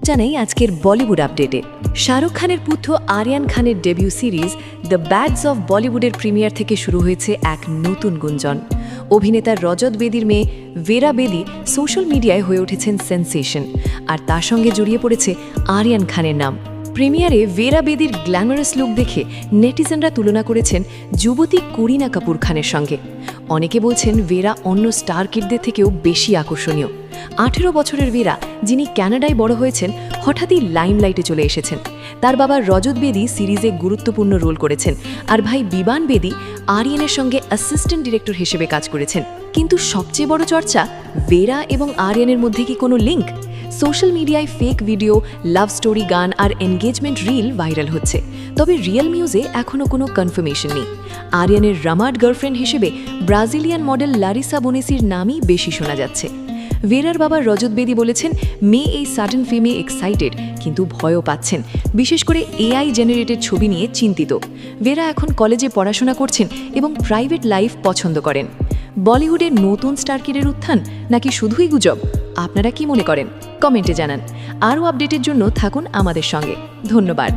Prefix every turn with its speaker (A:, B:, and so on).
A: জানাই আজকের বলিউড আপডেটে। শাহরুখ খানের পুত্র আরিয়ান খানের ডেবিউ সিরিজ দ্য ব্যাডস অফ বলিউডের প্রিমিয়ার থেকে শুরু হয়েছে এক নতুন গুঞ্জন। অভিনেতা রজত বেদির মেয়ে ভেরা বেদি সোশ্যাল মিডিয়ায় হয়ে উঠেছেন সেন্সেশন, আর তার সঙ্গে জড়িয়ে পড়েছে আরিয়ান খানের নাম। প্রিমিয়ারে ভেরা বেদির গ্ল্যামারাস লুক দেখে নেটিজেনরা তুলনা করেছেন যুবতী করিনা কাপুর খানের সঙ্গে। অনেকে বলছেন ভেরা অন্য স্টার কিডদের থেকেও বেশি আকর্ষণীয়। 18 বছরের ভেরা, যিনি কানাডায় বড় হয়েছেন, হঠাৎই লাইমলাইটে চলে এসেছেন। তার বাবা রজত বেদি সিরিজে গুরুত্বপূর্ণ রোল করেছেন, আর ভাই বিবান বেদি আরিয়ানের সঙ্গে অ্যাসিস্ট্যান্ট ডিরেক্টর হিসেবে কাজ করেছেন। কিন্তু সবচেয়ে বড় চর্চা, ভেরা এবং আরিয়ানের মধ্যে কি কোনো লিঙ্ক? সোশ্যাল মিডিয়ায় ফেক ভিডিও, লাভ স্টোরি গান আর এনগেজমেন্ট রিল ভাইরাল হচ্ছে, তবে রিয়েল নিউজে এখনও কোনো কনফার্মেশন নেই। আরিয়ানের রামার্ড গার্লফ্রেন্ড হিসেবে ব্রাজিলিয়ান মডেল লারিসা বোনেসির নামই বেশি শোনা যাচ্ছে। ভেরার বাবা রজত বেদি বলেছেন, মেয়ে এই সাডেন ফেমে এক্সাইটেড, কিন্তু ভয়ও পাচ্ছেন, বিশেষ করে এআই জেনারেটেড ছবি নিয়ে চিন্তিত। ভেরা এখন কলেজে পড়াশোনা করছেন এবং প্রাইভেট লাইফ পছন্দ করেন। বলিউডের নতুন স্টার কিডের উত্থান নাকি শুধুই গুজব? আপনারা কি মনে করেন? কমেন্টে জানান। আরও আপডেটের জন্য থাকুন আমাদের সঙ্গে। ধন্যবাদ।